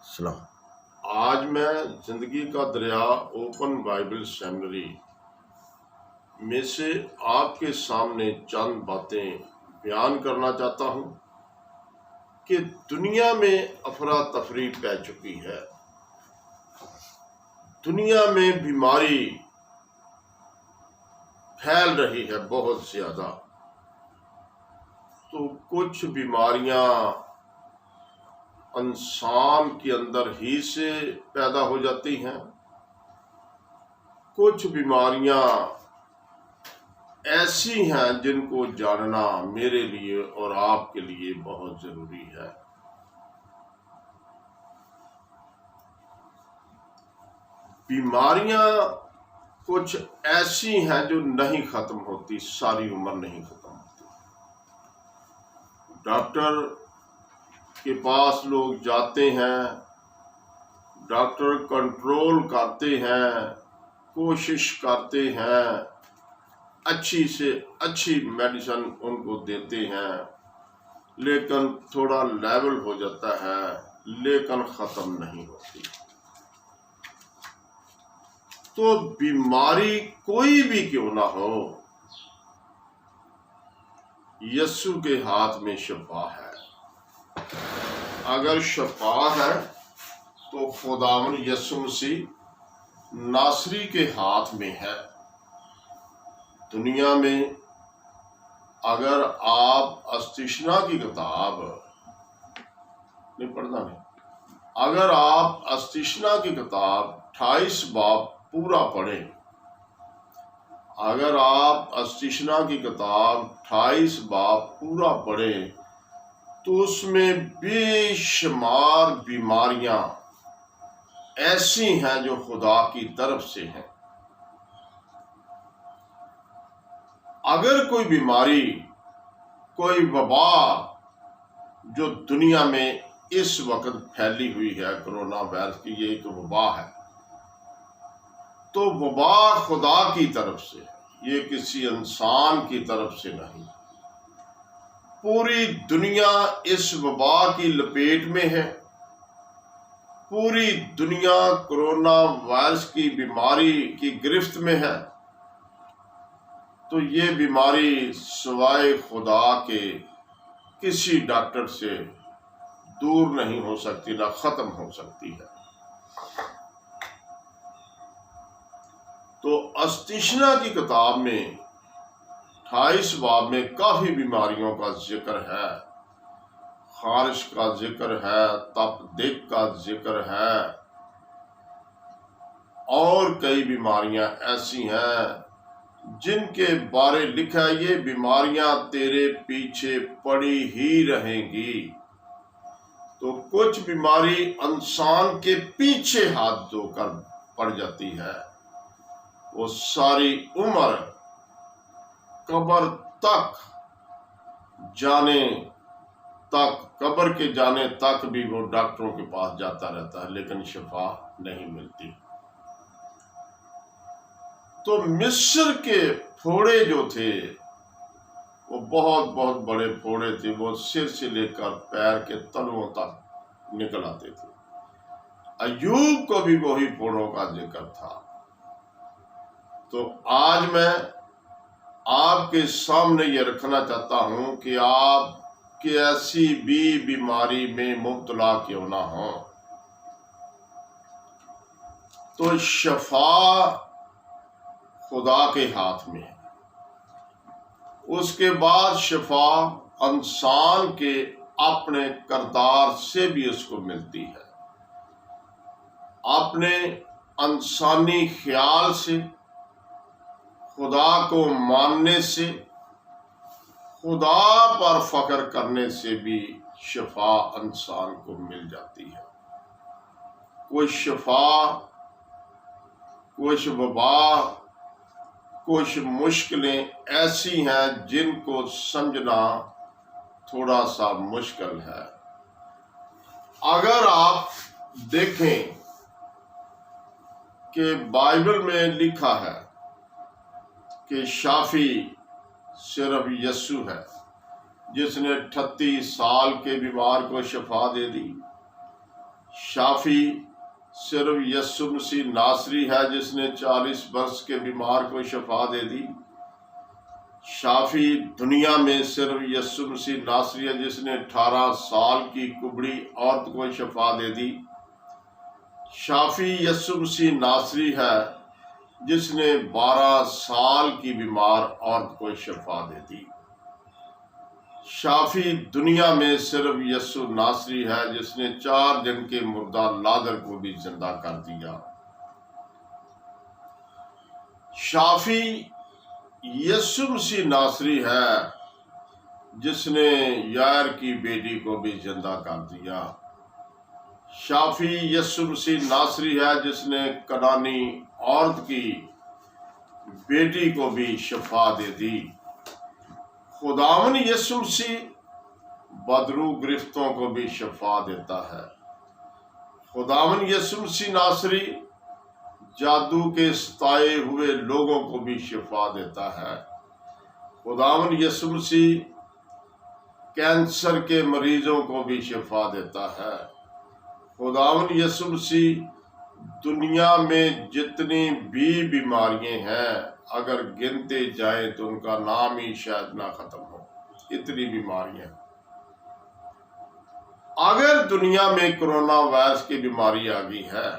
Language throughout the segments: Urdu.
السلام۔ آج میں زندگی کا دریا اوپن بائبل سیمنری میں سے آپ کے سامنے چند باتیں بیان کرنا چاہتا ہوں کہ دنیا میں افراتفری پہ چکی ہے، دنیا میں بیماری پھیل رہی ہے بہت زیادہ۔ تو کچھ بیماریاں انسان کے اندر ہی سے پیدا ہو جاتی ہیں، کچھ بیماریاں ایسی ہیں جن کو جاننا میرے لیے اور آپ کے لیے بہت ضروری ہے۔ بیماریاں کچھ ایسی ہیں جو نہیں ختم ہوتی، ساری عمر نہیں ختم ہوتی۔ ڈاکٹر کے پاس لوگ جاتے ہیں، ڈاکٹر کنٹرول کرتے ہیں، کوشش کرتے ہیں، اچھی سے اچھی میڈیسن ان کو دیتے ہیں، لیکن تھوڑا لیول ہو جاتا ہے، لیکن ختم نہیں ہوتی۔ تو بیماری کوئی بھی کیوں نہ ہو، یسوع کے ہاتھ میں شفا ہے۔ اگر شفا ہے تو خداوند یسوع مسیح ناصری کے ہاتھ میں ہے۔ دنیا میں اگر آپ استثنا کی کتاب نہیں پڑھنا نہیں، اگر آپ استثنا کی کتاب 28 باب پورا پڑھیں، اگر آپ استثنا کی کتاب 28 باب پورا پڑھیں تو اس میں بے شمار بیماریاں ایسی ہیں جو خدا کی طرف سے ہیں۔ اگر کوئی بیماری، کوئی وبا جو دنیا میں اس وقت پھیلی ہوئی ہے، کرونا وائرس کی یہ ایک وبا ہے، تو وبا خدا کی طرف سے ہے، یہ کسی انسان کی طرف سے نہیں۔ پوری دنیا اس وبا کی لپیٹ میں ہے، پوری دنیا کرونا وائرس کی بیماری کی گرفت میں ہے۔ تو یہ بیماری سوائے خدا کے کسی ڈاکٹر سے دور نہیں ہو سکتی، نہ ختم ہو سکتی ہے۔ تو استثنا کی کتاب میں 28 باب میں کافی بیماریوں کا ذکر ہے، خارش کا ذکر ہے، تپ دق کا ذکر ہے، اور کئی بیماریاں ایسی ہیں جن کے بارے لکھا ہے یہ بیماریاں تیرے پیچھے پڑی ہی رہیں گی۔ تو کچھ بیماری انسان کے پیچھے ہاتھ دھو کر پڑ جاتی ہے، وہ ساری عمر قبر تک جانے تک، قبر کے جانے تک بھی وہ ڈاکٹروں کے پاس جاتا رہتا ہے، لیکن شفا نہیں ملتی۔ تو مصر کے پھوڑے جو تھے وہ بہت بہت بڑے پھوڑے تھے، وہ سر سے لے کر پیر کے تلوؤں تک نکل آتے تھے۔ ایوب کو بھی وہی پھوڑوں کا ذکر تھا۔ تو آج میں آپ کے سامنے یہ رکھنا چاہتا ہوں کہ آپ کی ایسی بھی بیماری میں مبتلا کیوں نہ ہوں، تو شفا خدا کے ہاتھ میں ہے۔ اس کے بعد شفا انسان کے اپنے کردار سے بھی اس کو ملتی ہے، اپنے انسانی خیال سے، خدا کو ماننے سے، خدا پر فخر کرنے سے بھی شفا انسان کو مل جاتی ہے۔ کچھ شفا، کچھ وبا، کچھ مشکلیں ایسی ہیں جن کو سمجھنا تھوڑا سا مشکل ہے۔ اگر آپ دیکھیں کہ بائبل میں لکھا ہے کہ شافی صرف یسوع ہے، جس نے 38 سال کے بیمار کو شفا دے دی، شافی صرف یسوع مسیح ناصری ہے جس نے 40 برس کے بیمار کو شفا دے دی۔ شافی دنیا میں صرف یسوع مسیح ناصری ہے جس نے 18 سال کی کبڑی عورت کو شفا دے دی۔ شافی یسوع مسیح ناصری ہے جس نے 12 سال کی بیمار عورت کو شفا دے دی۔ شافی دنیا میں صرف یسوع ناصری ہے جس نے 4 دن کے مردہ لادر کو بھی زندہ کر دیا۔ شافی یسوع مسیح ناصری ہے جس نے یائر کی بیٹی کو بھی زندہ کر دیا۔ شافی یسوع مسیح ناصری ہے جس نے کنانی عورت کی بیٹی کو بھی شفا دے دی۔ خداوند یسوع مسیح بدرو گرفتوں کو بھی شفا دیتا ہے۔ خداوند یسوع مسیح ناصری جادو کے ستائے ہوئے لوگوں کو بھی شفا دیتا ہے۔ خداوند یسوع مسیح کینسر کے مریضوں کو بھی شفا دیتا ہے۔ خداوند یسوع مسیح دنیا میں جتنی بھی بیماریاں ہیں اگر گنتے جائیں تو ان کا نام ہی شاید نہ ختم ہو، اتنی بیماریاں۔ اگر دنیا میں کرونا وائرس کی بیماری آ گئی ہے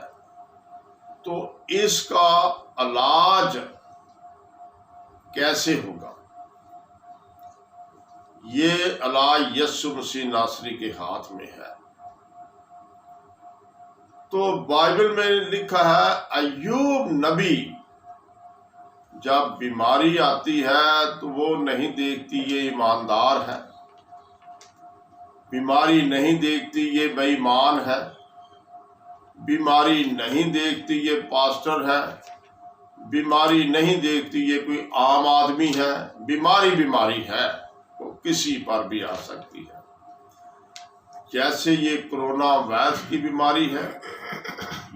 تو اس کا علاج کیسے ہوگا؟ یہ علاج یسوع مسیح ناصری کے ہاتھ میں ہے۔ تو بائبل میں لکھا ہے ایوب نبی جب بیماری آتی ہے تو وہ نہیں دیکھتی یہ ایماندار ہے، بیماری نہیں دیکھتی یہ بے ایمان ہے، بیماری نہیں دیکھتی یہ پاسٹر ہے، بیماری نہیں دیکھتی یہ کوئی عام آدمی ہے۔ بیماری ہے، وہ کسی پر بھی آ سکتی ہے۔ جیسے یہ کرونا وائرس کی بیماری ہے،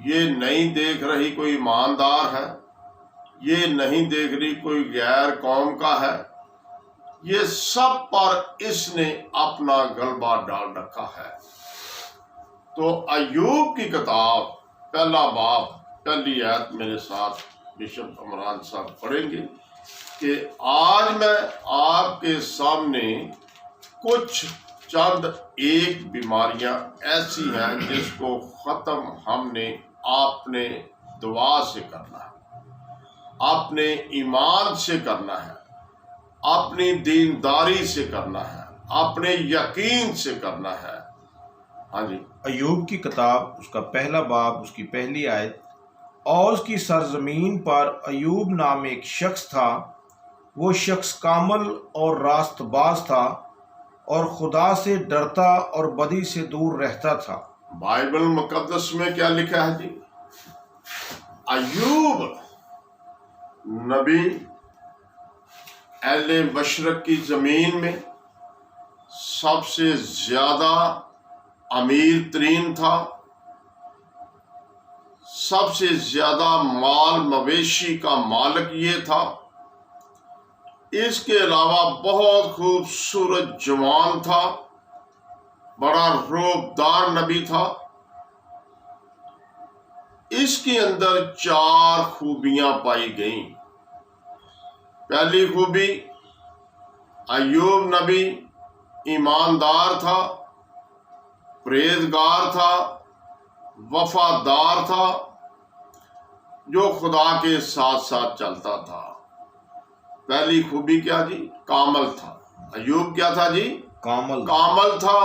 یہ نہیں دیکھ رہی کوئی ایماندار ہے، یہ نہیں دیکھ رہی کوئی غیر قوم کا ہے، یہ سب پر اس نے اپنا غلبہ ڈال رکھا ہے۔ تو ایوب کی کتاب پہلا باب پہلی آیت میرے ساتھ بشپ عمران صاحب پڑھیں گے کہ آج میں آپ کے سامنے کچھ چند ایک بیماریاں ایسی ہیں جس کو ختم ہم نے اپنے دعا سے کرنا ہے، اپنے ایمان سے کرنا ہے، اپنی دینداری سے کرنا ہے، اپنے یقین سے کرنا ہے۔ ہاں جی، ایوب کی کتاب اس کا پہلا باب اس کی پہلی آیت۔ اور اس کی سرزمین پر ایوب نام ایک شخص تھا، وہ شخص کامل اور راست باز تھا اور خدا سے ڈرتا اور بدی سے دور رہتا تھا۔ بائبل مقدس میں کیا لکھا ہے جی؟ ایوب نبی اہل مشرق کی زمین میں سب سے زیادہ امیر ترین تھا، سب سے زیادہ مال مویشی کا مالک یہ تھا، اس کے علاوہ بہت خوبصورت جوان تھا، بڑا روبدار نبی تھا۔ اس کے اندر 4 خوبیاں پائی گئیں۔ پہلی خوبی، ایوب نبی ایماندار تھا، پرہیزگار تھا، وفادار تھا، جو خدا کے ساتھ ساتھ چلتا تھا۔ پہلی خوبی کیا جی؟ کامل تھا۔ ایوب کیا تھا جی؟ کامل تھا۔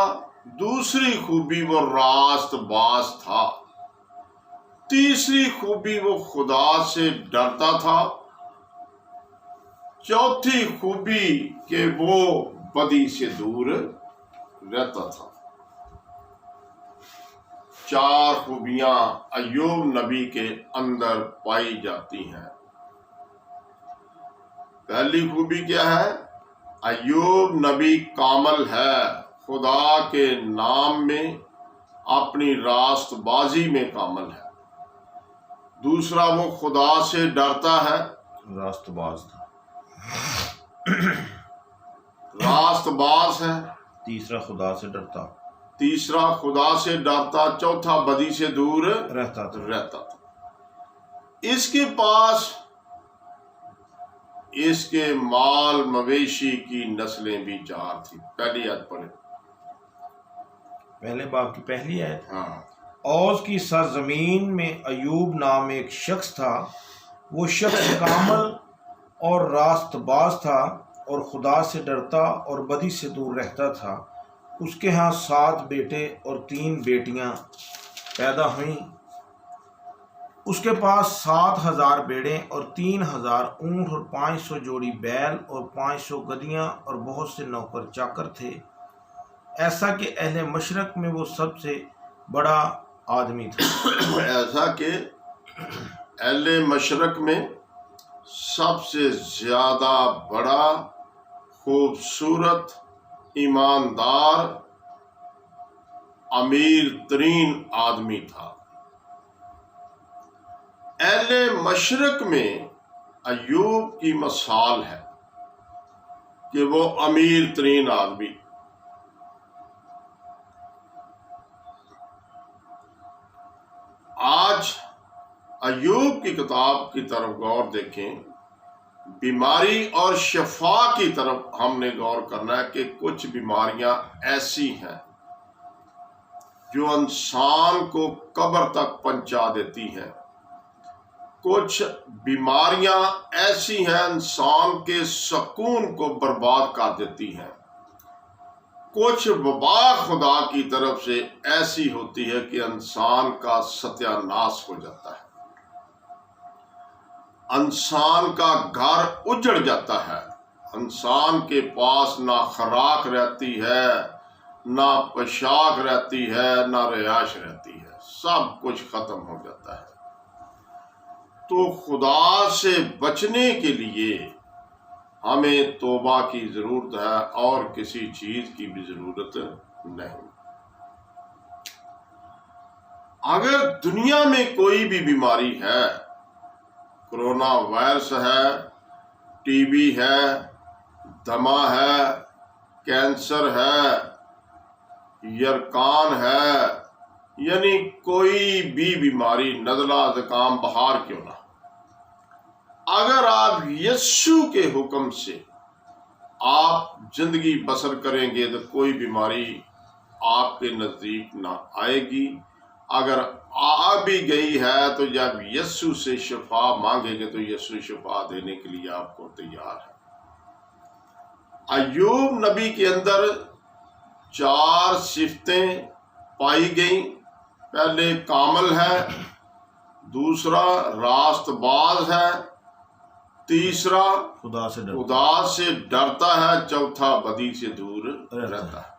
دوسری خوبی وہ راست باز تھا۔ تیسری خوبی وہ خدا سے ڈرتا تھا۔ چوتھی خوبی کہ وہ بدی سے دور رہتا تھا۔ 4 خوبیاں ایوب نبی کے اندر پائی جاتی ہیں۔ پہلی خوبی کیا ہے؟ ایوب نبی کامل ہے، خدا کے نام میں اپنی راست بازی میں کامل ہے۔ دوسرا وہ خدا سے ڈرتا ہے، راست باز تھا۔ راست باز ہے۔ تیسرا خدا سے ڈرتا۔ تیسرا خدا سے ڈرتا، چوتھا بدی سے دور رہتا تھا۔ اس کے پاس اس کے مال مویشی کی نسلیں بھی 4 تھی۔ پہلی آیت پڑھیں۔ پہلے باب کی پہلی آیت۔ ہاں، اوز کی سرزمین میں ایوب نام ایک شخص تھا، وہ شخص کامل اور راست باز تھا اور خدا سے ڈرتا اور بدی سے دور رہتا تھا۔ اس کے ہاں 7 بیٹے اور 3 بیٹیاں پیدا ہوئیں۔ اس کے پاس 7,000 بیڑے اور 3,000 اونٹ اور 500 جوڑی بیل اور 500 گدیاں اور بہت سے نوکر چاکر تھے، ایسا کہ اہل مشرق میں وہ سب سے بڑا آدمی تھا۔ ایسا کہ اہل مشرق میں سب سے زیادہ بڑا، خوبصورت، ایماندار، امیر ترین آدمی تھا۔ اہل مشرق میں ایوب کی مثال ہے کہ وہ امیر ترین آدمی۔ آج ایوب کی کتاب کی طرف غور دیکھیں، بیماری اور شفا کی طرف ہم نے غور کرنا ہے کہ کچھ بیماریاں ایسی ہیں جو انسان کو قبر تک پہنچا دیتی ہیں، کچھ بیماریاں ایسی ہیں انسان کے سکون کو برباد کر دیتی ہیں، کچھ وبا خدا کی طرف سے ایسی ہوتی ہے کہ انسان کا ستیہ ناش ہو جاتا ہے، انسان کا گھر اجڑ جاتا ہے، انسان کے پاس نہ خوراک رہتی ہے، نہ پوشاک رہتی ہے، نہ رہائش رہتی ہے، سب کچھ ختم ہو جاتا ہے۔ تو خدا سے بچنے کے لیے ہمیں توبہ کی ضرورت ہے اور کسی چیز کی بھی ضرورت نہیں۔ اگر دنیا میں کوئی بھی بیماری ہے، کرونا وائرس ہے، ٹی بی ہے، دمہ ہے، کینسر ہے، یرکان ہے، یعنی کوئی بھی بیماری، نزلہ، زکام، بخار کیوں نہ، اگر آپ یسوع کے حکم سے آپ زندگی بسر کریں گے تو کوئی بیماری آپ کے نزدیک نہ آئے گی۔ اگر آ بھی گئی ہے تو جب یسوع سے شفا مانگیں گے تو یسوع شفا دینے کے لیے آپ کو تیار ہے۔ ایوب نبی کے اندر 4 صفتیں پائی گئیں۔ پہلے کامل ہے، دوسرا راست باز ہے، تیسرا خدا سے ڈرتا ہے، چوتھا بدی سے دور رہتا ہے۔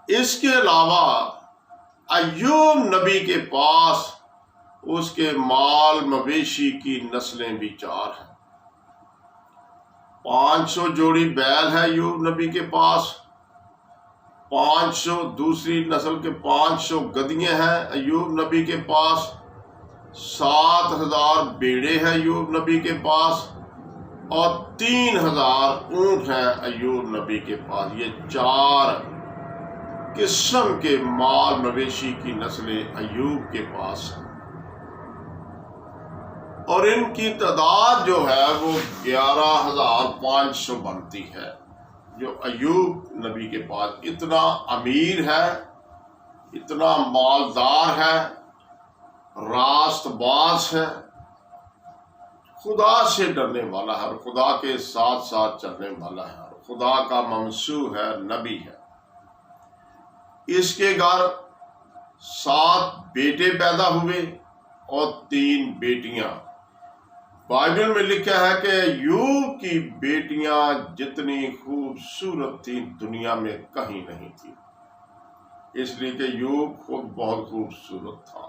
اس کے علاوہ ایوب نبی کے پاس اس کے مال مویشی کی نسلیں بھی 4 ہیں۔ 500 جوڑی بیل ہے ایوب نبی کے پاس، 500 دوسری نسل کے 500 گدیاں ہیں ایوب نبی کے پاس، 7,000 بیڑے ہیں ایوب نبی کے پاس، اور 3,000 اونٹ ہیں ایوب نبی کے پاس۔ یہ 4 قسم کے مال مویشی کی نسلیں ایوب کے پاس ہیں، اور ان کی تعداد جو ہے وہ 11,500 بنتی ہے۔ جو ایوب نبی کے پاس اتنا امیر ہے، اتنا مالدار ہے، راست باز ہے، خدا سے ڈرنے والا ہے اور خدا کے ساتھ ساتھ چلنے والا ہے، اور خدا کا ممسوح ہے، نبی ہے۔ اس کے گھر 7 بیٹے پیدا ہوئے اور 3 بیٹیاں۔ بائبل میں لکھا ہے کہ ایوب کی بیٹیاں جتنی خوبصورت تھیں دنیا میں کہیں نہیں تھی، اس لیے کہ ایوب خود بہت خوبصورت تھا۔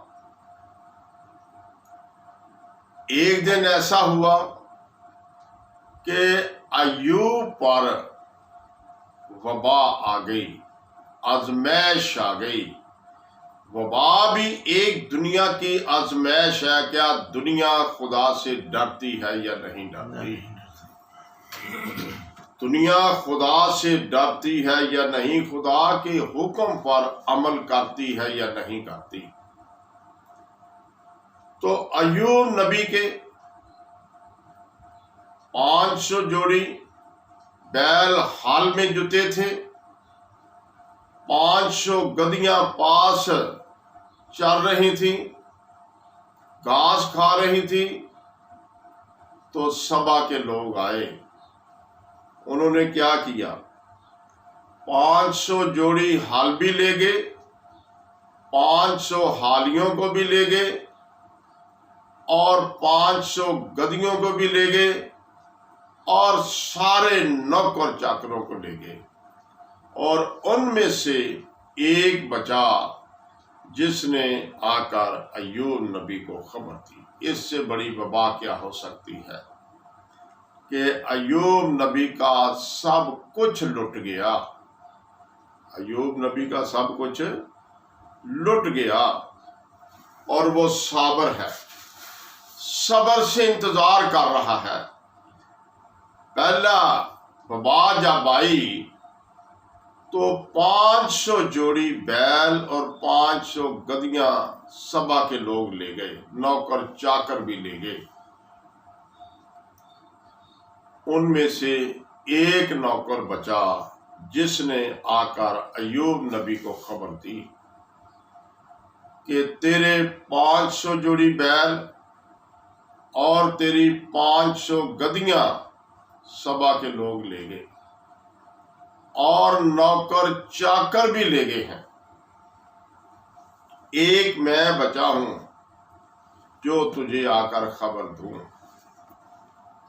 ایک دن ایسا ہوا کہ ایوب پر وبا آ گئی، آزمائش آ گئی۔ وبا بھی ایک دنیا کی آزمائش ہے۔ کیا دنیا خدا سے ڈرتی ہے یا نہیں ڈرتی؟ دنیا خدا سے ڈرتی ہے یا نہیں، خدا کے حکم پر عمل کرتی ہے یا نہیں کرتی۔ تو ایوب نبی کے 500 جوڑی بیل حال میں جتے تھے، 500 گدیاں پاس چل رہی تھیں، گھاس کھا رہی تھی۔ تو سبا کے لوگ آئے، انہوں نے کیا کیا، 500 جوڑی ہل بھی لے گئے، 500 ہالیوں کو بھی لے گئے، اور 500 گدیوں کو بھی لے گئے، اور سارے نوکر چاکروں کو لے گئے، اور ان میں سے ایک بچا جس نے آ کر ایوب نبی کو خبر دی۔ اس سے بڑی وبا کیا ہو سکتی ہے کہ ایوب نبی کا سب کچھ لٹ گیا، ایوب نبی کا سب کچھ لٹ گیا، اور وہ صابر ہے، صبر سے انتظار کر رہا ہے۔ پہلا وبا جب آئی تو 500 جوڑی بیل اور 500 گدیاں سبا کے لوگ لے گئے، نوکر چاکر بھی لے گئے۔ ان میں سے ایک نوکر بچا جس نے آ کر ایوب نبی کو خبر دی کہ تیرے 500 جوڑی بیل اور تیری 500 گدیاں سبا کے لوگ لے گئے، اور نوکر چاکر بھی لے گئے ہیں، ایک میں بچا ہوں جو تجھے آ کر خبر دوں۔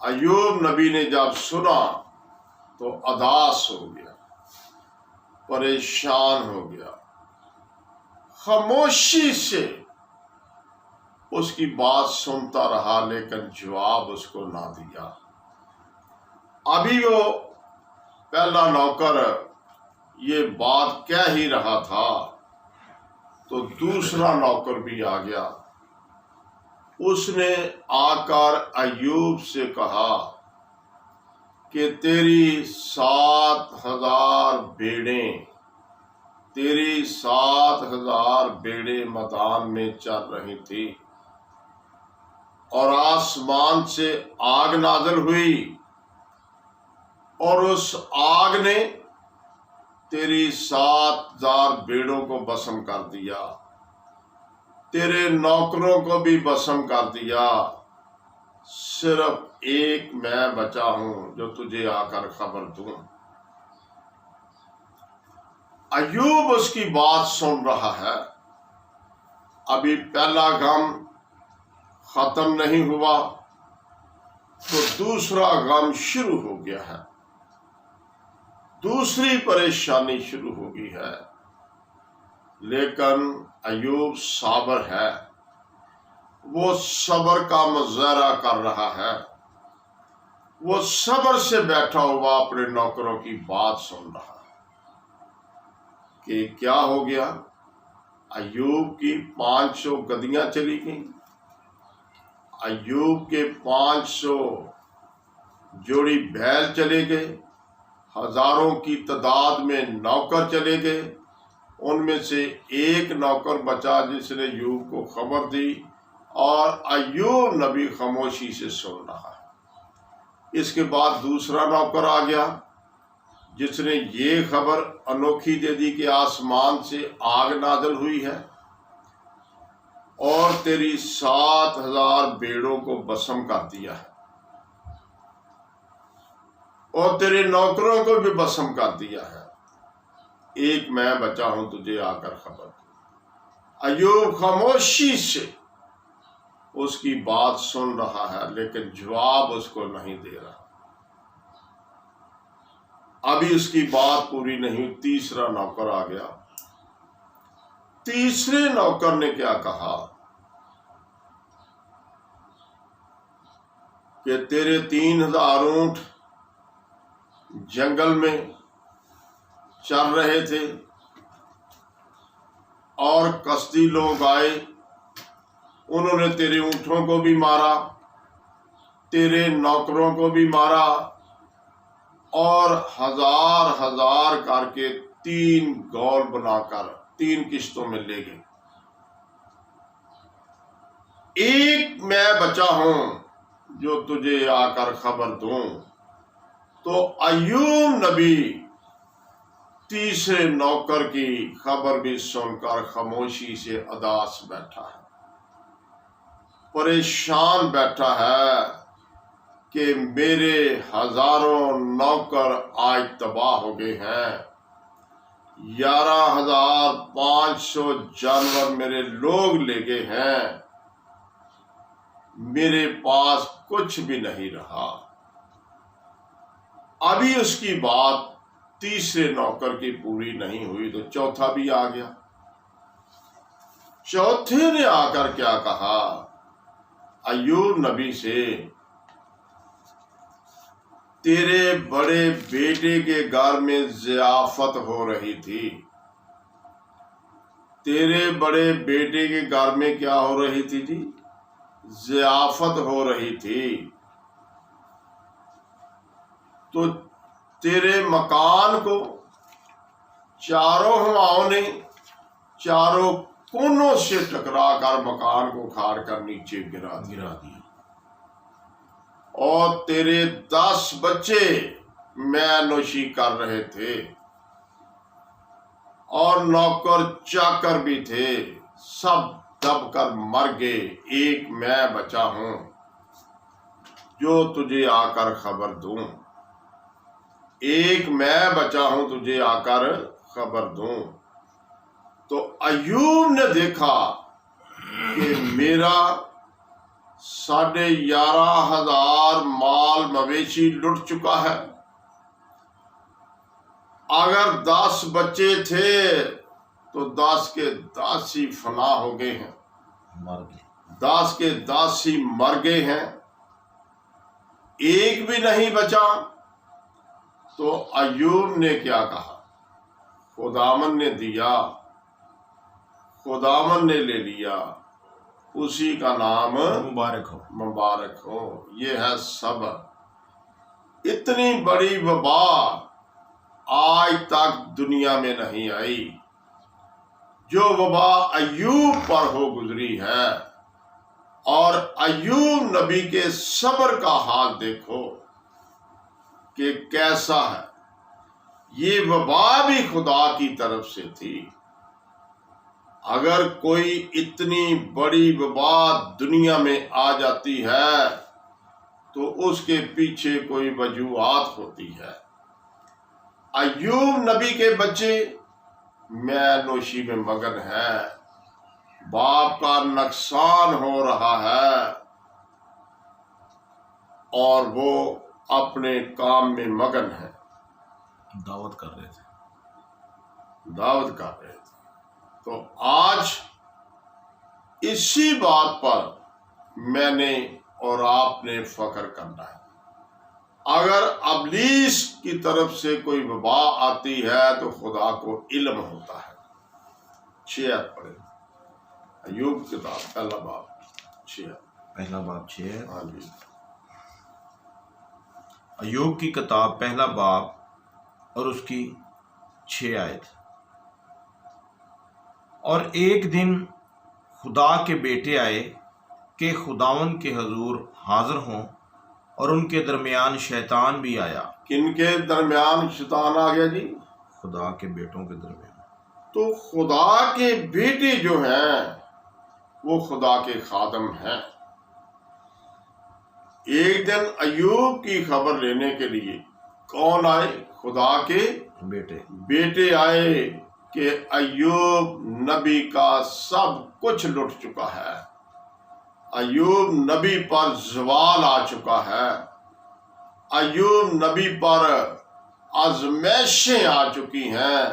ایوب نبی نے جب سنا تو اداس ہو گیا، پریشان ہو گیا، خاموشی سے اس کی بات سنتا رہا، لیکن جواب اس کو نہ دیا۔ ابھی وہ پہلا نوکر یہ بات کہہ ہی رہا تھا تو دوسرا نوکر بھی آ گیا، اس نے آ کر ایوب سے کہا کہ تیری 7,000 بھیڑیں، تیری 7,000 بھیڑیں میدان میں چل رہی تھی، اور آسمان سے آگ نازل ہوئی، اور اس آگ نے تیری 7,000 بھیڑوں کو بھسم کر دیا، تیرے نوکروں کو بھی بھسم کر دیا، صرف ایک میں بچا ہوں جو تجھے آ کر خبر دوں۔ ایوب اس کی بات سن رہا ہے، ابھی پہلا غم ختم نہیں ہوا تو دوسرا غم شروع ہو گیا ہے، دوسری پریشانی شروع ہو گئی ہے، لیکن ایوب صابر ہے، وہ صبر کا مظاہرہ کر رہا ہے، وہ صبر سے بیٹھا ہوا اپنے نوکروں کی بات سن رہا ہے کہ کیا ہو گیا۔ ایوب کی 500 گدیاں چلی گئیں، ایوب کے 500 جوڑی بیل چلے گئے، ہزاروں کی تعداد میں نوکر چلے گئے، ان میں سے ایک نوکر بچا جس نے ایوب کو خبر دی، اور ایوب نبی خاموشی سے سن رہا ہے۔ اس کے بعد دوسرا نوکر آ گیا جس نے یہ خبر انوکھی دے دی کہ آسمان سے آگ نازل ہوئی ہے، اور تیری 7,000 بھیڑوں کو بھسم کر دیا ہے، اور تیرے نوکروں کو بھی بھسم کر دیا ہے، ایک میں بچا ہوں تجھے آ کر خبر دوں۔ ایوب خاموشی سے اس کی بات سن رہا ہے، لیکن جواب اس کو نہیں دے رہا۔ ابھی اس کی بات پوری نہیں، تیسرا نوکر آ گیا۔ تیسرے نوکر نے کیا کہا کہ تیرے 3,000 اونٹ جنگل میں چل رہے تھے، اور قصدی لوگ آئے، انہوں نے تیرے اونٹوں کو بھی مارا، تیرے نوکروں کو بھی مارا، اور ہزار ہزار کر کے 3 گول بنا کر 3 قسطوں میں لے گئے. ایک میں بچا ہوں جو تجھے آ کر خبر دوں. تو ایوب نبی تیسرے نوکر کی خبر بھی سن کر خاموشی سے اداس بیٹھا ہے، پریشان بیٹھا ہے کہ میرے ہزاروں نوکر آج تباہ ہو گئے ہیں. 11,500 جانور میرے لوگ لے گئے ہیں، میرے پاس کچھ بھی نہیں رہا. ابھی اس کی بات تیسرے نوکر کی پوری نہیں ہوئی تو چوتھا بھی آ گیا. چوتھے نے آ کر کیا کہا ایوب نبی سے، تیرے بڑے بیٹے کے گھر میں ضیافت ہو رہی تھی. تیرے بڑے بیٹے کے گھر میں کیا ہو رہی تھی جی؟ ضیافت ہو رہی تھی. تو تیرے مکان کو چاروں ہواؤں نے چاروں کونوں سے ٹکرا کر مکان کو کھاڑ کر نیچے گرا دیا. اور تیرے 10 بچے میں نوشی کر رہے تھے اور نوکر چاکر بھی تھے، سب دب کر مر گئے. ایک میں بچا ہوں جو تجھے آ کر خبر دوں. ایک میں بچا ہوں تجھے آ کر خبر دوں. تو ایوب نے دیکھا کہ میرا 11,500 مال مویشی لٹ چکا ہے. اگر 10 بچے تھے تو 10 کے 10 ہی فنا ہو گئے ہیں، 10 کے 10 ہی مر گئے ہیں، ایک بھی نہیں بچا. تو ایوب نے کیا کہا، خداوند نے دیا، خداوند نے لے لیا، اسی کا نام مبارک ہو. یہ ہے صبر. اتنی بڑی وبا آج تک دنیا میں نہیں آئی جو وبا ایوب پر ہو گزری ہے. اور ایوب نبی کے صبر کا حال دیکھو کہ کیسا ہے. یہ وبا بھی خدا کی طرف سے تھی. اگر کوئی اتنی بڑی وبا دنیا میں آ جاتی ہے تو اس کے پیچھے کوئی وجوہات ہوتی ہے. ایوب نبی کے بچے میں نوشی میں مگن ہیں، باپ کا نقصان ہو رہا ہے اور وہ اپنے کام میں مگن ہیں. دعوت کر رہے تھے. تو آج اسی بات پر میں نے اور آپ نے فخر کرنا ہے. اگر ابلیس کی طرف سے کوئی وبا آتی ہے تو خدا کو علم ہوتا ہے. 6 آیت پڑھیں. ایوب کتاب پہلا باب 6. ہاں جی. ایوب کی کتاب پہلا باب اور اس کی 6 آیت. اور ایک دن خدا کے بیٹے آئے کہ خداوند کے حضور حاضر ہوں، اور ان کے درمیان شیطان بھی آیا. کن کے درمیان شیطان آ گیا جی؟ خدا کے بیٹوں کے درمیان. تو خدا کے بیٹے جو ہیں وہ خدا کے خادم ہیں. ایک دن ایوب کی خبر لینے کے لیے کون آئے؟ خدا کے بیٹے آئے کہ ایوب نبی کا سب کچھ لٹ چکا ہے، ایوب نبی پر زوال آ چکا ہے، ایوب نبی پر آزمائشیں آ چکی ہیں،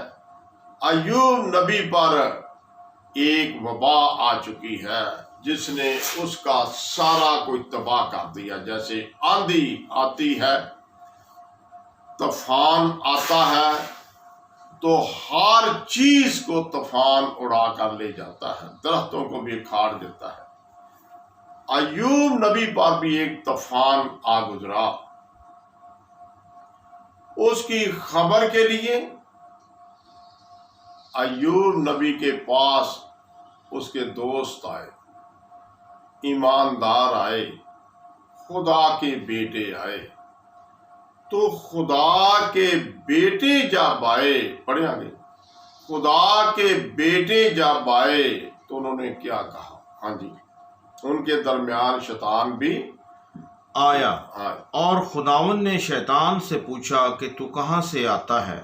ایوب نبی پر ایک وبا آ چکی ہے جس نے اس کا سارا کوئی تباہ کر دیا. جیسے آندھی آتی ہے، طوفان آتا ہے تو ہر چیز کو طوفان اڑا کر لے جاتا ہے، درختوں کو بھی اکھاڑ دیتا ہے. ایوب نبی پر بھی ایک طوفان آ گزرا. اس کی خبر کے لیے ایوب نبی کے پاس اس کے دوست آئے، ایماندار آئے، خدا کے بیٹے آئے۔ تو خدا کے بیٹے جب آئے، پڑھیں آگے، خدا کے بیٹے جب آئے تو انہوں نے کیا کہا؟ ہاں جی، ان کے درمیان شیطان بھی آیا آئے۔ اور خداوند نے شیطان سے پوچھا کہ تو کہاں سے آتا ہے؟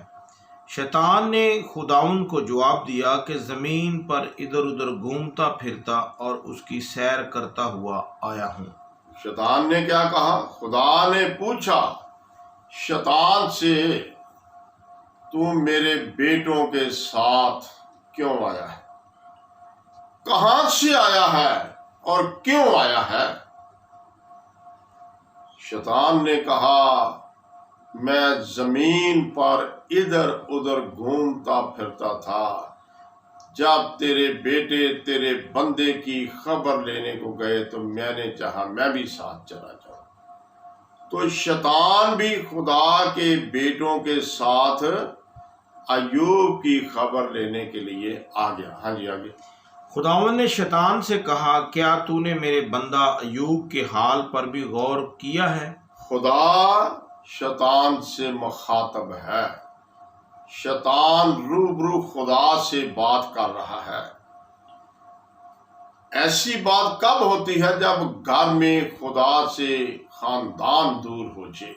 شیطان نے خداوند کو جواب دیا کہ زمین پر ادھر ادھر گھومتا پھرتا اور اس کی سیر کرتا ہوا آیا ہوں۔ شیطان نے کیا کہا؟ خدا نے پوچھا شیطان سے، تو میرے بیٹوں کے ساتھ کیوں آیا ہے؟ کہاں سے آیا ہے اور کیوں آیا ہے؟ شیطان نے کہا، میں زمین پر ادھر ادھر گھومتا پھرتا تھا، جب تیرے بیٹے تیرے بندے کی خبر لینے کو گئے تو میں نے چاہا میں بھی ساتھ چلا جاؤں۔ تو شیطان بھی خدا کے بیٹوں کے ساتھ ایوب کی خبر لینے کے لیے آ گیا۔ ہاں جی، آگے۔ خداوند نے شیطان سے کہا، کیا تو نے میرے بندہ ایوب کے حال پر بھی غور کیا ہے؟ خدا شیطان سے مخاطب ہے، شیطان روبرو خدا سے بات کر رہا ہے۔ ایسی بات کب ہوتی ہے؟ جب گھر میں خدا سے خاندان دور ہو جائے۔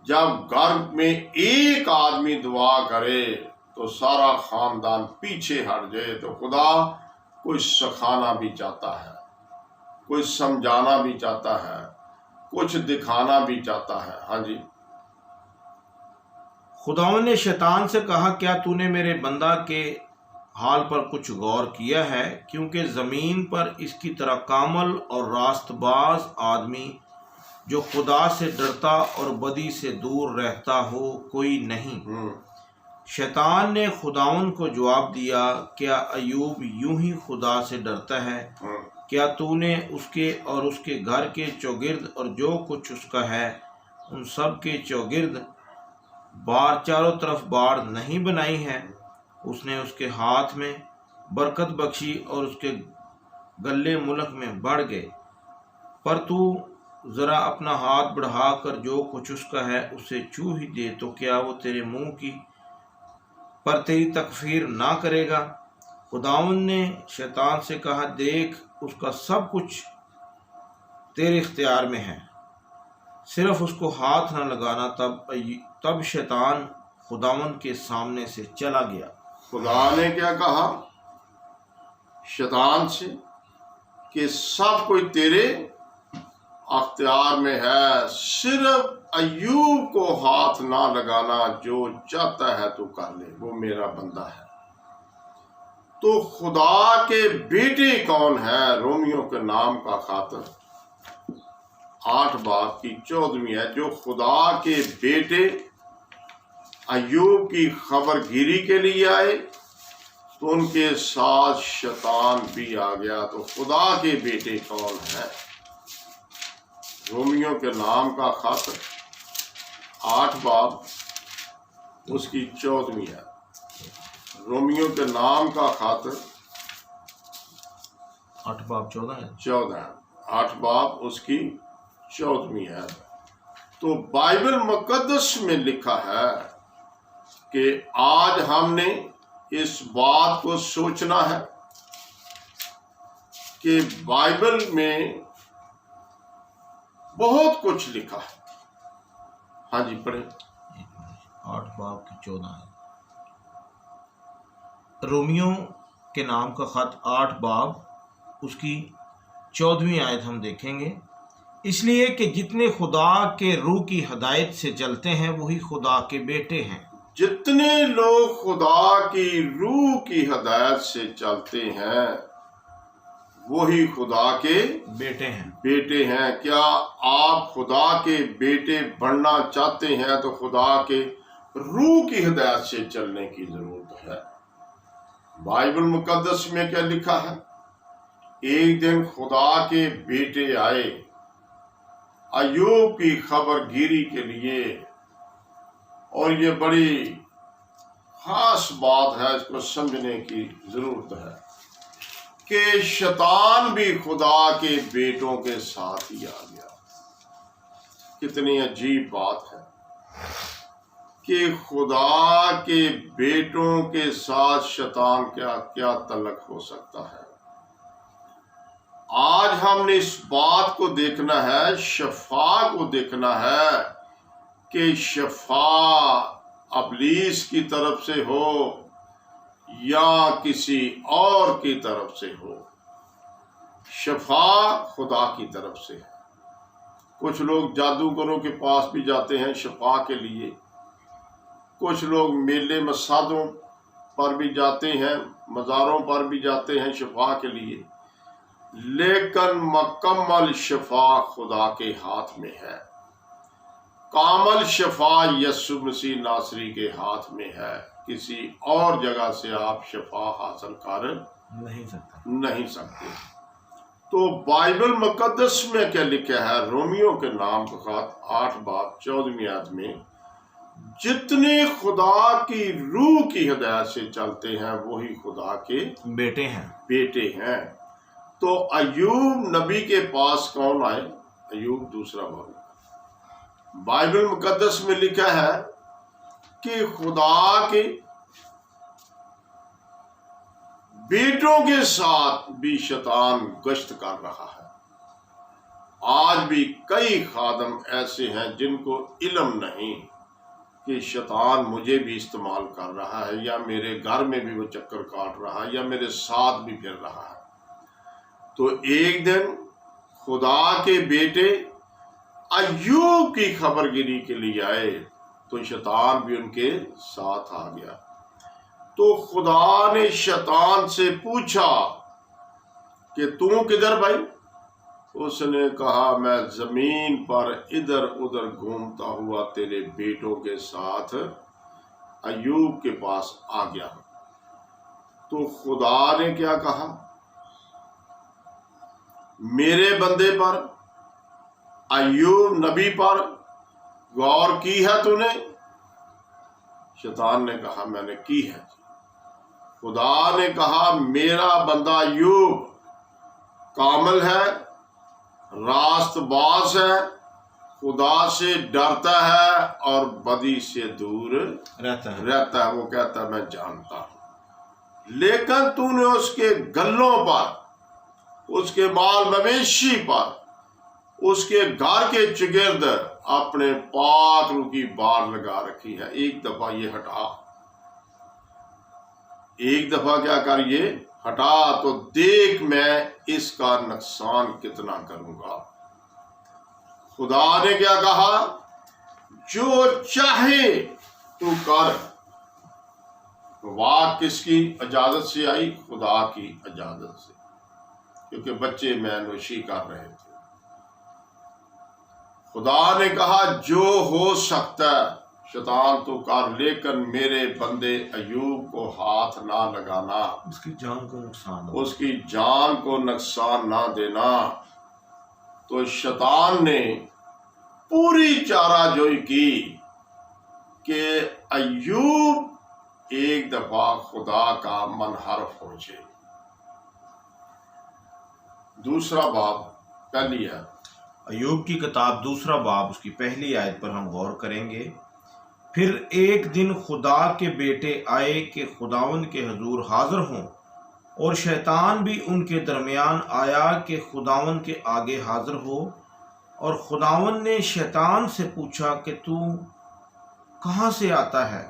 جب گھر میں ایک آدمی دعا کرے تو سارا خاندان پیچھے ہٹ جائے، تو خدا کچھ سکھانا بھی چاہتا ہے، کچھ سمجھانا بھی چاہتا ہے، کچھ دکھانا بھی چاہتا ہے۔ ہاں جی۔ خداوند نے شیطان سے کہا، کیا تو نے میرے بندہ کے حال پر کچھ غور کیا ہے؟ کیونکہ زمین پر اس کی طرح کامل اور راست باز آدمی جو خدا سے ڈرتا اور بدی سے دور رہتا ہو کوئی نہیں۔ شیطان نے خداوند کو جواب دیا، کیا ایوب یوں ہی خدا سے ڈرتا ہے؟ کیا تو نے اس کے اور اس کے گھر کے چوگرد اور جو کچھ اس کا ہے ان سب کے چوگرد چاروں طرف باڑ نہیں بنائی ہے؟ اس نے اس کے ہاتھ میں برکت بخشی اور اس کے گلے ملک میں بڑھ گئے، پر تو ذرا اپنا ہاتھ بڑھا کر جو کچھ اس کا ہے اسے چھو ہی دے، تو کیا وہ تیرے منہ کی پر تیری تکفیر نہ کرے گا؟ خداوند نے شیطان سے کہا، دیکھ اس کا سب کچھ تیرے اختیار میں ہے، صرف اس کو ہاتھ نہ لگانا۔ تب شیطان خداوند کے سامنے سے چلا گیا۔ خدا نے کیا کہا شیطان سے؟ کہ سب کوئی تیرے اختیار میں ہے، صرف ایوب کو ہاتھ نہ لگانا، جو چاہتا ہے تو کر لے، وہ میرا بندہ ہے۔ تو خدا کے بیٹے کون ہے؟ رومیو کے نام کا خاطر 8 باب کی 14ویں ہے، جو خدا کے بیٹے ایوب کی خبر گیری کے لیے آئے تو ان کے ساتھ شیطان بھی آ گیا۔ تو خدا کے بیٹے کون ہے؟ رومیو کے نام کا خاطر 8 باب اس کی 14ویں ہے۔ رومیو کے نام کا خاطر 8 باب 14 ہے۔ 14 8 باب اس کی 14ویں ہے۔ تو بائبل مقدس میں لکھا ہے کہ آج ہم نے اس بات کو سوچنا ہے کہ بائبل میں بہت کچھ لکھا ہے۔ ہاں جی، پڑھیں۔ 8 باب کی 14 ہے۔ رومیو کے نام کا خط 8 باب اس کی 14ویں آیت ہم دیکھیں گے۔ اس لیے کہ جتنے خدا کے روح کی ہدایت سے چلتے ہیں وہی خدا کے بیٹے ہیں۔ جتنے لوگ خدا کی روح کی ہدایت سے چلتے ہیں وہی خدا کے بیٹے ہیں۔ کیا آپ خدا کے بیٹے بننا چاہتے ہیں تو خدا کے روح کی ہدایت سے چلنے کی ضرورت ہے۔ بائبل مقدس میں کیا لکھا ہے؟ ایک دن خدا کے بیٹے آئے ایوب کی خبر گیری کے لیے، اور یہ بڑی خاص بات ہے، اس کو سمجھنے کی ضرورت ہے کہ شیطان بھی خدا کے بیٹوں کے ساتھ ہی آ گیا۔ کتنی عجیب بات ہے کہ خدا کے بیٹوں کے ساتھ شیطان کیا تعلق ہو سکتا ہے۔ آج ہم نے اس بات کو دیکھنا ہے، شفا کو دیکھنا ہے کہ شفا ابلیس کی طرف سے ہو یا کسی اور کی طرف سے ہو۔ شفا خدا کی طرف سے ہے۔ کچھ لوگ جادوگروں کے پاس بھی جاتے ہیں شفا کے لیے، کچھ لوگ میلے مسادوں پر بھی جاتے ہیں، مزاروں پر بھی جاتے ہیں شفا کے لیے، لیکن مکمل شفا خدا کے ہاتھ میں ہے۔ کامل شفا یسوع مسیح ناصری کے ہاتھ میں ہے۔ کسی اور جگہ سے آپ شفا حاصل کر نہیں سکتے۔ تو بائبل مقدس میں کیا لکھا ہے؟ رومیوں کے نام کے خط 8 باب 14 آیت میں، جتنے خدا کی روح کی ہدایت سے چلتے ہیں وہی خدا کے بیٹے ہیں۔ تو ایوب نبی کے پاس کون آئے؟ ایوب دوسرا باب، بائبل مقدس میں لکھا ہے کہ خدا کے بیٹوں کے ساتھ بھی شیطان گشت کر رہا ہے۔ آج بھی کئی خادم ایسے ہیں جن کو علم نہیں کہ شیطان مجھے بھی استعمال کر رہا ہے، یا میرے گھر میں بھی وہ چکر کاٹ رہا ہے، یا میرے ساتھ بھی پھر رہا ہے۔ تو ایک دن خدا کے بیٹے ایوب کی خبر گیری کے لیے آئے تو شیطان بھی ان کے ساتھ آ گیا۔ تو خدا نے شیطان سے پوچھا کہ تو کدھر بھائی؟ اس نے کہا میں زمین پر ادھر ادھر گھومتا ہوا تیرے بیٹوں کے ساتھ ایوب کے پاس آ گیا۔ تو خدا نے کیا کہا؟ میرے بندے پر ایوب نبی پر غور کی ہے تو نے؟ شیطان نے کہا میں نے کی ہے۔ خدا نے کہا میرا بندہ ایوب کامل ہے، راست باز ہے، خدا سے ڈرتا ہے اور بدی سے دور رہتا ہے۔ وہ کہتا ہے میں جانتا ہوں، لیکن تو نے اس کے گلوں پر، اس کے مال مویشی پر، اس کے گھر کے چگرد اپنے پاک روح کی بار لگا رکھی ہے۔ ایک دفعہ یہ ہٹا، ایک دفعہ کیا کر یہ ہٹا، تو دیکھ میں اس کا نقصان کتنا کروں گا۔ خدا نے کیا کہا؟ جو چاہے تو کر۔ واہ کس کی اجازت سے آئی؟ خدا کی اجازت سے، کیونکہ بچے میں نوشی کر رہے تھے۔ خدا نے کہا جو ہو سکتا ہے شیطان تو کر، لیکن میرے بندے ایوب کو ہاتھ نہ لگانا، اس کی جان کو نقصان نہ دینا۔ تو شیطان نے پوری چارہ جوئی کی کہ ایوب ایک دفعہ خدا کا منحرف ہو جائے۔ دوسرا باب پہلی ہے ایوب کی کتاب دوسرا باب اس کی پہلی آیت پر ہم غور کریں گے۔ پھر ایک دن خدا کے بیٹے آئے کہ خداوند کے حضور حاضر ہوں، اور شیطان بھی ان کے درمیان آیا کہ خداوند کے آگے حاضر ہو۔ اور خداوند نے شیطان سے پوچھا کہ تو کہاں سے آتا ہے؟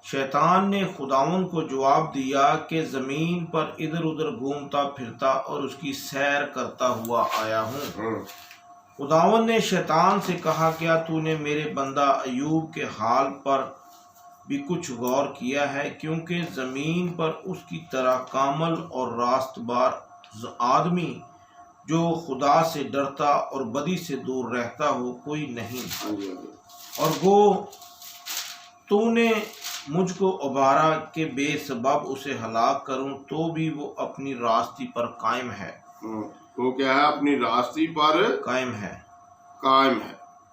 شیطان نے خداوند کو جواب دیا کہ زمین پر ادھر ادھر گھومتا پھرتا اور اس کی سیر کرتا ہوا آیا ہوں۔ خداوند نے شیطان سے کہا کیا تو نے میرے بندہ ایوب کے حال پر بھی کچھ غور کیا ہے؟ کیونکہ زمین پر اس کی طرح کامل اور راست باز آدمی جو خدا سے ڈرتا اور بدی سے دور رہتا ہو کوئی نہیں۔ اور وہ تو نے مجھ کو ابھارا کہ بے سبب اسے ہلاک کروں، تو بھی وہ اپنی راستی پر قائم ہے۔ وہ کیا ہے؟ اپنی راستی پر قائم ہے۔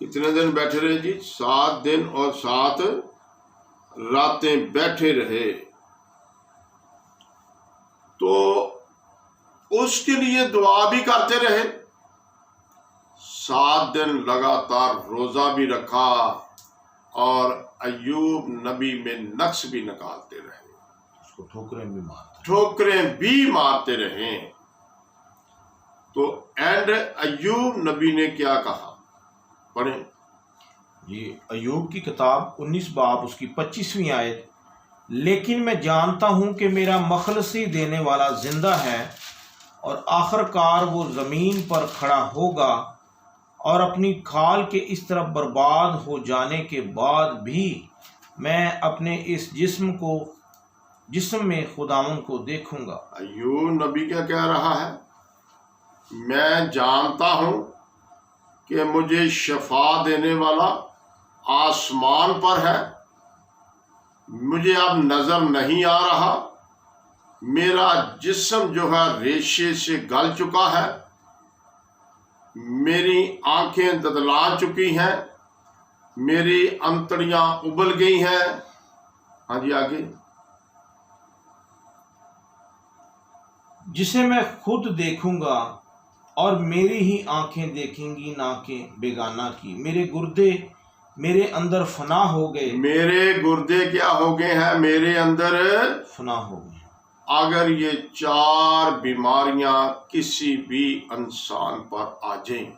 کتنے دن بیٹھے رہے جی؟ 7 دن اور 7 راتیں بیٹھے رہے. تو اس کے لیے دعا بھی کرتے رہے. 7 دن لگاتار روزہ بھی رکھا اور ایوب نبی میں نقص بھی نکالتے رہے. اس کو ٹھوکریں بھی مارتے رہے. تو اینڈ ایوب نبی نے کیا کہا؟ پڑھیں جی. ایوب کی کتاب 19 باب اس کی 25ویں آیت. لیکن میں جانتا ہوں کہ میرا مخلصی دینے والا زندہ ہے اور آخر کار وہ زمین پر کھڑا ہوگا اور اپنی کھال کے اس طرح برباد ہو جانے کے بعد بھی میں اپنے اس جسم میں خداوند کو دیکھوں گا. ایوب نبی کیا کہہ رہا ہے؟ میں جانتا ہوں کہ مجھے شفا دینے والا آسمان پر ہے. مجھے اب نظر نہیں آ رہا. میرا جسم جو ہے ریشے سے گل چکا ہے. میری آنکھیں ددلا چکی ہیں. میری انتڑیاں ابل گئی ہیں. ہاں جی آگے. جسے میں خود دیکھوں گا اور میری ہی آنکھیں دیکھیں گی نہ کہ بیگانہ کی. میرے گردے میرے اندر فنا ہو گئے. میرے گردے کیا ہو گئے ہیں؟ میرے اندر فنا ہو گئے. اگر یہ 4 بیماریاں کسی بھی انسان پر آ جائیں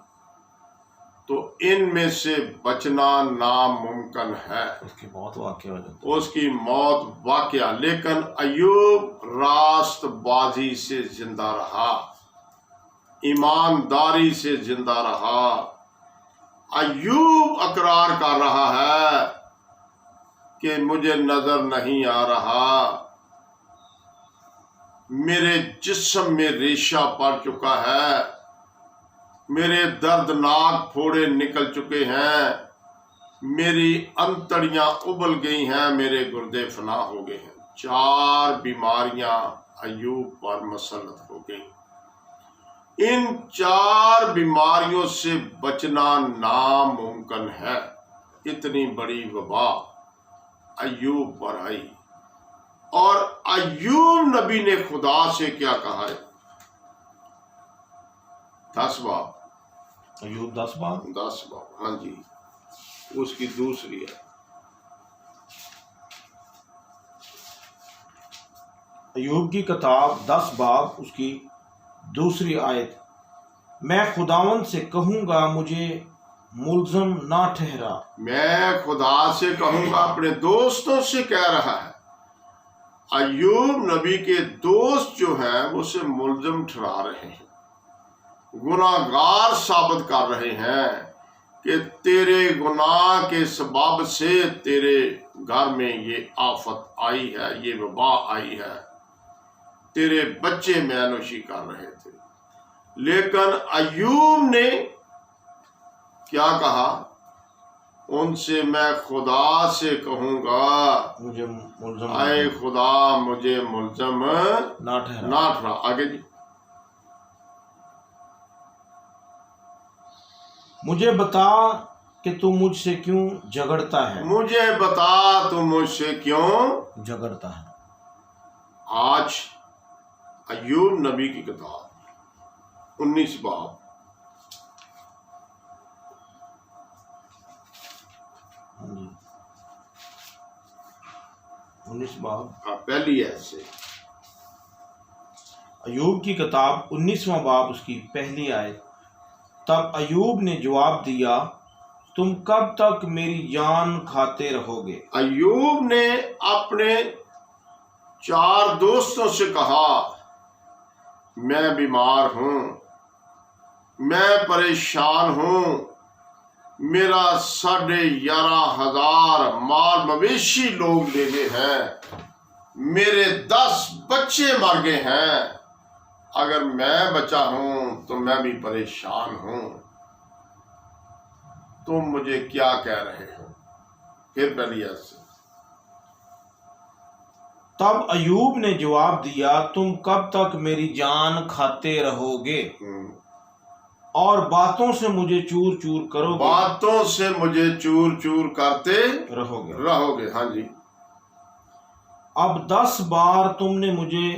تو ان میں سے بچنا ناممکن ہے. اس کی موت واقع ہو جاتی. اس کی موت واقعہ. لیکن ایوب راست بازی سے زندہ رہا. ایمانداری سے زندہ رہا. ایوب اقرار کر رہا ہے کہ مجھے نظر نہیں آ رہا. میرے جسم میں ریشہ پڑ چکا ہے. میرے دردناک پھوڑے نکل چکے ہیں. میری انتڑیاں ابل گئی ہیں. میرے گردے فنا ہو گئے ہیں. 4 بیماریاں ایوب پر مسلط ہو گئیں. ان 4 بیماریوں سے بچنا ناممکن ہے. اتنی بڑی وبا ایوب پر آئی. اور ایوب نبی نے خدا سے کیا کہا ہے؟ 10 باب. ایوب 10 باب. 10 باب ہاں جی. اس کی دوسری ہے. ایوب کی کتاب 10 باب اس کی دوسری آیت. میں خداوند سے کہوں گا مجھے ملزم نہ ٹھہرا. میں خدا سے کہوں گا. اپنے دوستوں سے کہہ رہا ہے. ایوب نبی کے دوست جو ہیں وہ اسے ملزم ٹھہرا رہے ہیں. گناہ گار ثابت کر رہے ہیں کہ تیرے گناہ کے سبب سے تیرے گھر میں یہ آفت آئی ہے. یہ وبا آئی ہے. تیرے بچے مینوشی کر رہے تھے. لیکن ایوب نے کیا کہا؟ ان سے میں خدا سے کہوں گا مجھے ملزم اے خدا مجھے ملزم نہ ٹھہرا. آگے جی. مجھے بتا کہ تو مجھ سے کیوں جھگڑتا ہے. مجھے بتا تو مجھ سے کیوں جھگڑتا ہے. آج ایوب نبی کی کتاب 19 باب. ہاں جی 19 باب پہلی ہے سے. ایوب کی کتاب 19واں باب اس کی پہلی آیت. تب ایوب نے جواب دیا تم کب تک میری جان کھاتے رہو گے. ایوب نے اپنے 4 دوستوں سے کہا میں بیمار ہوں. میں پریشان ہوں. میرا 11,500 مال مویشی لوگ لے گئے ہیں. میرے 10 بچے مر گئے ہیں. اگر میں بچا ہوں تو میں بھی پریشان ہوں. تم مجھے کیا کہہ رہے ہو؟ پھر پہلی آیت سے. تب ایوب نے جواب دیا تم کب تک میری جان کھاتے رہو گے اور باتوں سے مجھے چور چور کرو گے، باتوں سے مجھے چور چور کرتے رہو گے۔ رہو گے۔ ہاں جی، اب 10 بار تم نے مجھے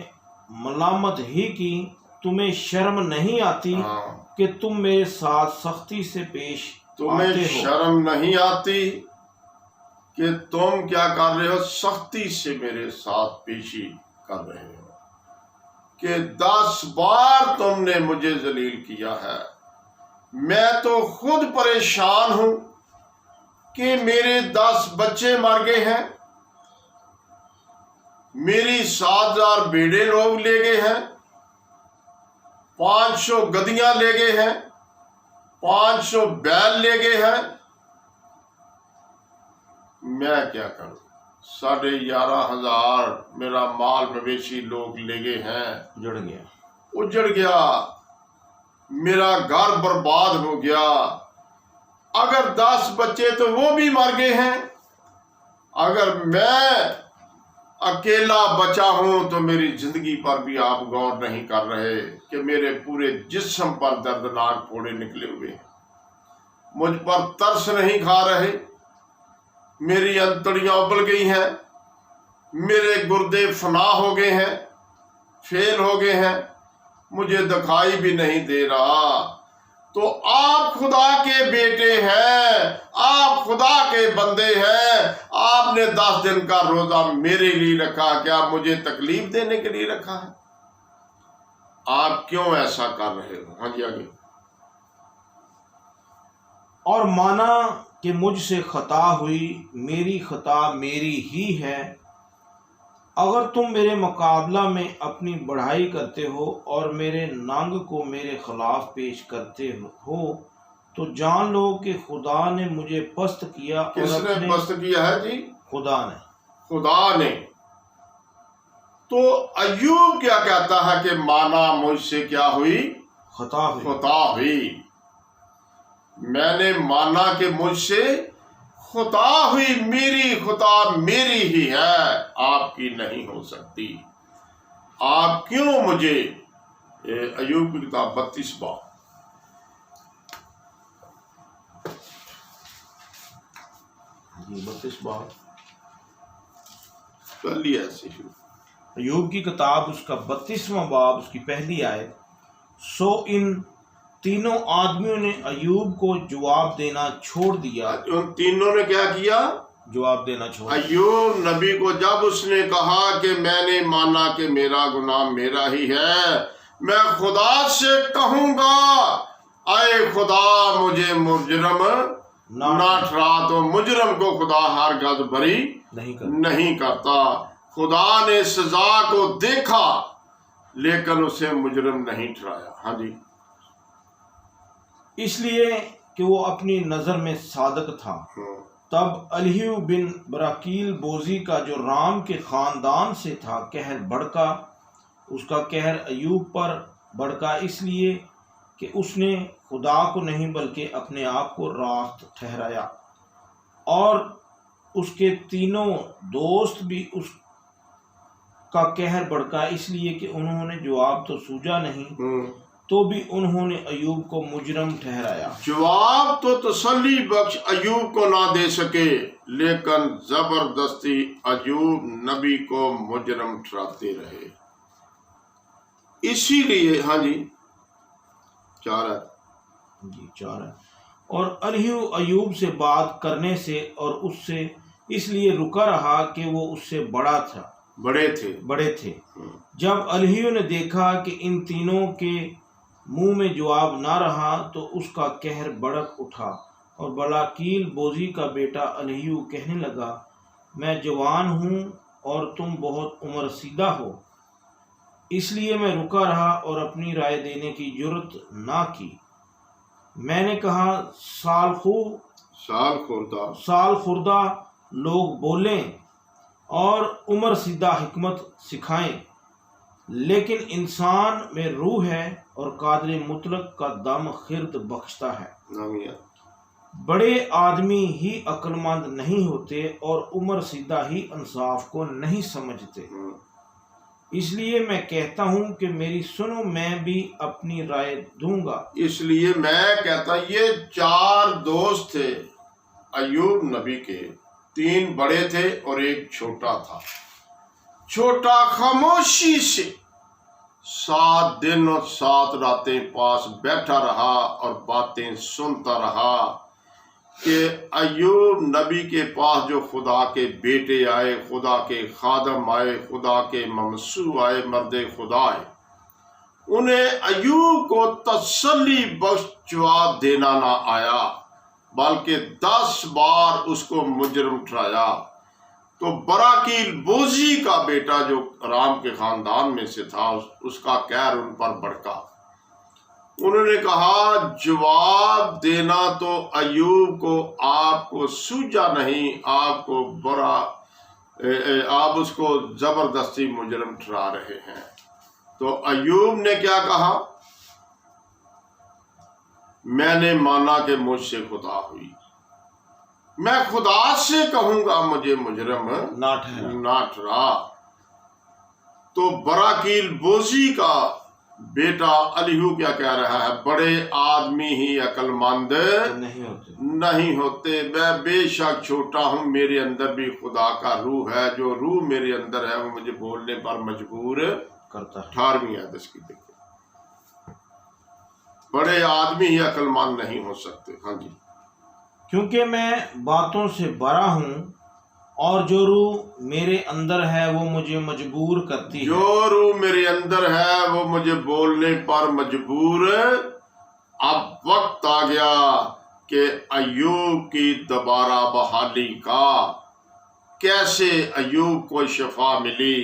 ملامت ہی کی، تمہیں شرم نہیں آتی ہاں، کہ تم میرے ساتھ سختی سے پیش تمہیں آتے ہو؟ شرم نہیں آتی کہ تم کیا کر رہے ہو؟ سختی سے میرے ساتھ پیشی کر رہے ہو کہ 10 بار تم نے مجھے ذلیل کیا ہے۔ میں تو خود پریشان ہوں کہ میرے 10 بچے مر گئے ہیں، میری 7,000 بیڑے لوگ لے گئے ہیں، 500 گدیاں لے گئے ہیں، 500 بیل لے گئے ہیں۔ میں کیا کروں؟ 11,500 میرا مال مویشی لوگ لے گئے ہیں، جڑ گیا۔ اجڑ گیا، میرا گھر برباد ہو گیا۔ اگر 10 بچے تو وہ بھی مر گئے ہیں، اگر میں اکیلا بچا ہوں تو میری زندگی پر بھی آپ غور نہیں کر رہے کہ میرے پورے جسم پر دردناک پھوڑے نکلے ہوئے ہیں، مجھ پر ترس نہیں کھا رہے، میری انتڑیاں ابل گئی ہیں، میرے گردے فنا ہو گئے ہیں، فیل ہو گئے ہیں، مجھے دکھائی بھی نہیں دے رہا۔ تو آپ خدا کے بیٹے ہیں، آپ خدا کے بندے ہیں، آپ نے 10 دن کا روزہ میرے لیے رکھا، کیا مجھے تکلیف دینے کے لیے رکھا ہے؟ آپ کیوں ایسا کر رہے ہو؟ ہاں جی، آگے۔ اور مانا کہ مجھ سے خطا ہوئی، میری خطا میری ہی ہے۔ اگر تم میرے مقابلہ میں اپنی بڑائی کرتے ہو اور میرے ننگ کو میرے خلاف پیش کرتے ہو تو جان لو کہ خدا نے مجھے پست کیا۔ کس اور نے پست کیا ہے جی؟ خدا نے۔ خدا نے۔ تو ایوب کیا کہتا ہے کہ مانا مجھ سے کیا ہوئی؟ خطا ہوئی۔ خطا ہوئی۔ میں نے مانا کہ مجھ سے خطا ہوئی، میری خطا میری ہی ہے، آپ کی نہیں ہو سکتی۔ آپ کیوں مجھے ایوب کی کتاب 32 باب جی 32 باب پہلی ایسی ایوب کی کتاب اس کا 32واں باب اس کی پہلی آیت۔ سو ان تینوں آدمیوں نے ایوب کو جواب دینا چھوڑ دیا۔ ان تینوں نے کیا کیا؟ جواب دینا چھوڑ دیا۔ ایوب نبی کو جب اس نے کہا کہ میں نے مانا کہ میرا گناہ میرا ہی ہے، میں خدا سے کہوں گا اے خدا مجھے مجرم نہ ٹھہرا، تو مجرم کو خدا ہرگز بری نہیں کرتا۔ خدا نے سزا کو دیکھا لیکن اسے مجرم نہیں ٹھہرایا۔ ہاں جی، اس لیے کہ وہ اپنی نظر میں صادق تھا۔ تب الیہو بن براکیل بوزی کا جو رام کے خاندان سے تھا قہر بڑھکا۔ اس کا قہر ایوب پر بڑھکا اس لیے کہ اس نے خدا کو نہیں بلکہ اپنے آپ کو راست ٹھہرایا، اور اس کے تینوں دوست بھی اس کا قہر بڑھکا اس لیے کہ انہوں نے جواب تو سوجا نہیں، تو بھی انہوں نے ایوب کو مجرم ٹھہرایا۔ جواب تو تسلی بخش ایوب کو نہ دے سکے، لیکن زبردستی ایوب نبی کو مجرم ٹھہراتے رہے۔ اسی لیے ہاں جی 4 جی 4 ہے۔ اور الیہو ایوب سے بات کرنے سے اور اس سے اس لیے رکا رہا کہ وہ اس سے بڑے تھے۔ جب الیہو نے دیکھا کہ ان تینوں کے منہ میں جواب نہ رہا تو اس کا قہر بڑک اٹھا، اور بلاکیل بوزی کا بیٹا الیہو کہنے لگا میں جوان ہوں اور تم بہت عمر رسیدہ ہو، اس لیے میں رکا رہا اور اپنی رائے دینے کی جرت نہ کی۔ میں نے کہا سال خوردہ لوگ بولیں اور عمر رسیدہ حکمت سکھائیں، لیکن انسان میں روح ہے اور قادر مطلق کا دم خرد بخشتا ہے۔ بڑے آدمی ہی عقل مند نہیں ہوتے اور عمر رسیدہ ہی انصاف کو نہیں سمجھتے۔ اس لیے میں کہتا ہوں کہ میری سنو، میں بھی اپنی رائے دوں گا۔ اس لیے میں کہتا ہوں، یہ 4 دوست تھے ایوب نبی کے، 3 بڑے تھے اور ایک چھوٹا تھا۔ چھوٹا خاموشی سے 7 دن اور 7 راتیں پاس بیٹھا رہا اور باتیں سنتا رہا کہ ایوب نبی کے پاس جو خدا کے بیٹے آئے، خدا کے خادم آئے، خدا کے ممسو آئے، مرد خدا آئے، انہیں ایوب کو تسلی بخش جواب دینا نہ آیا، بلکہ 10 بار اس کو مجرم ٹھہرایا۔ تو براکیل بوزی کا بیٹا جو رام کے خاندان میں سے تھا، اس کا قہر ان پر بڑھا۔ انہوں نے کہا، جواب دینا تو ایوب کو آپ کو سوجا نہیں، آپ اس کو زبردستی مجرم ٹھہرا رہے ہیں۔ تو ایوب نے کیا کہا؟ میں نے مانا کہ مجھ سے خطا ہوئی، میں خدا سے کہوں گا مجھے مجرم نہ ٹھہرا۔ تو براکیل بوزی کا بیٹا الیہو کیا کہہ رہا ہے؟ بڑے آدمی ہی عقل مند نہیں ہوتے، میں بے شک چھوٹا ہوں، میرے اندر بھی خدا کا روح ہے، جو روح میرے اندر ہے وہ مجھے بولنے پر مجبور کرتا ہے۔ 18ویں آیت اس کی دیکھیں، بڑے آدمی ہی عقل مند نہیں ہو سکتے۔ ہاں جی، کیونکہ میں باتوں سے بڑا ہوں اور جو روح میرے اندر ہے وہ مجھے مجبور کرتی ہے۔ جو روح میرے اندر ہے وہ مجھے بولنے پر مجبور۔ اب وقت آ گیا کہ ایوب کی دوبارہ بحالی کا۔ کیسے ایوب کو شفا ملی،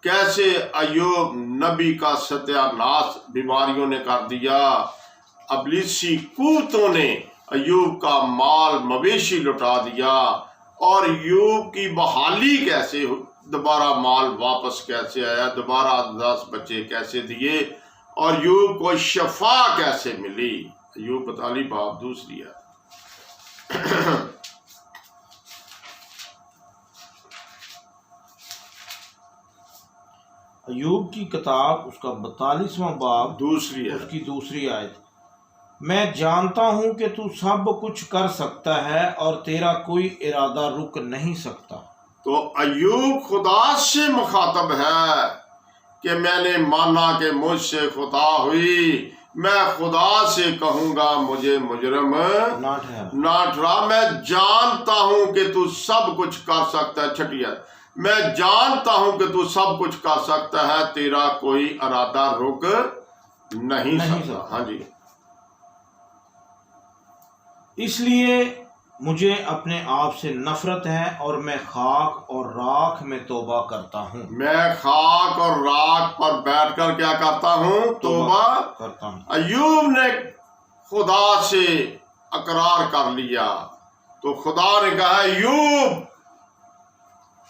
کیسے ایوب نبی کا ستیہ ناش بیماریوں نے کر دیا، ابلیسی قوتوں نے ایوب کا مال مویشی لٹا دیا، اور ایوب کی بحالی کیسے، دوبارہ مال واپس کیسے آیا، دوبارہ 10 بچے کیسے دیے، اور ایوب کو شفا کیسے ملی۔ ایوب 42 باب 2 ہے۔ ایوب کی کتاب، اس کا 42واں باب 2 ہے، اس کی 2 آیت۔ میں جانتا ہوں کہ تو سب کچھ کر سکتا ہے اور تیرا کوئی ارادہ رک نہیں سکتا۔ تو ایوب خدا سے مخاطب ہے کہ میں نے مانا کہ مجھ سے خطا ہوئی، میں خدا سے کہوں گا مجھے مجرم نہ ٹھہرا۔ میں جانتا ہوں کہ تو سب کچھ کر سکتا ہے، 6 میں جانتا ہوں کہ تو سب کچھ کر سکتا ہے، تیرا کوئی ارادہ رک نہیں سکتا۔ ہاں جی، اس لیے مجھے اپنے آپ سے نفرت ہے اور میں خاک اور راکھ میں توبہ کرتا ہوں۔ میں خاک اور راکھ پر بیٹھ کر کیا کرتا ہوں؟ توبہ کرتا ہوں۔ ایوب نے خدا سے اقرار کر لیا تو خدا نے کہا، ایوب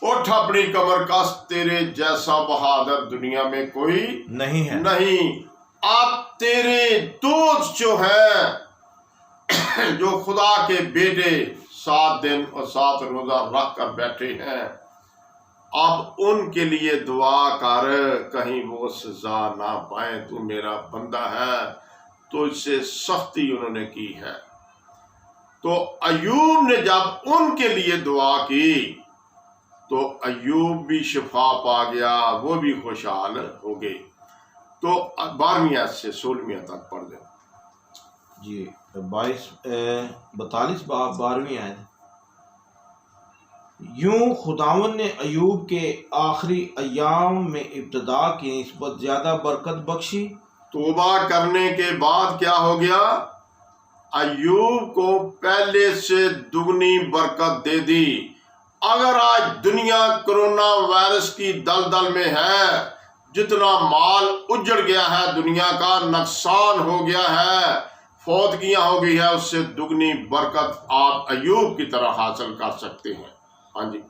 اٹھ، اپنی کمر کس، تیرے جیسا بہادر دنیا میں کوئی نہیں۔ اب تیرے دوست جو ہیں، جو خدا کے بیٹے 7 دن اور 7 روزہ رکھ کر بیٹھے ہیں، اب ان کے لیے دعا کر، کہیں وہ سزا نہ پائیں۔ تو میرا بندہ ہے، تو اس سے سختی انہوں نے کی ہے۔ تو ایوب نے جب ان کے لیے دعا کی تو ایوب بھی شفا پا گیا، وہ بھی خوشحال ہو گئے۔ تو 12ویں آیت سے 16ویں تک پڑھ دیں۔ جی، 42 باب 12ویں آیت۔ یوں خداوند نے ایوب کے آخری ایام میں ابتدا کی نسبت زیادہ برکت بخشی۔ توبہ کرنے کے بعد کیا ہو گیا؟ ایوب کو پہلے سے دگنی برکت دے دی۔ اگر آج دنیا کرونا وائرس کی دلدل میں ہے، جتنا مال اجڑ گیا ہے، دنیا کا نقصان ہو گیا ہے، فوتگیاں ہو گئی ہے، اس سے دگنی برکت آپ ایوب کی طرح حاصل کر سکتے ہیں۔ ہاں جی،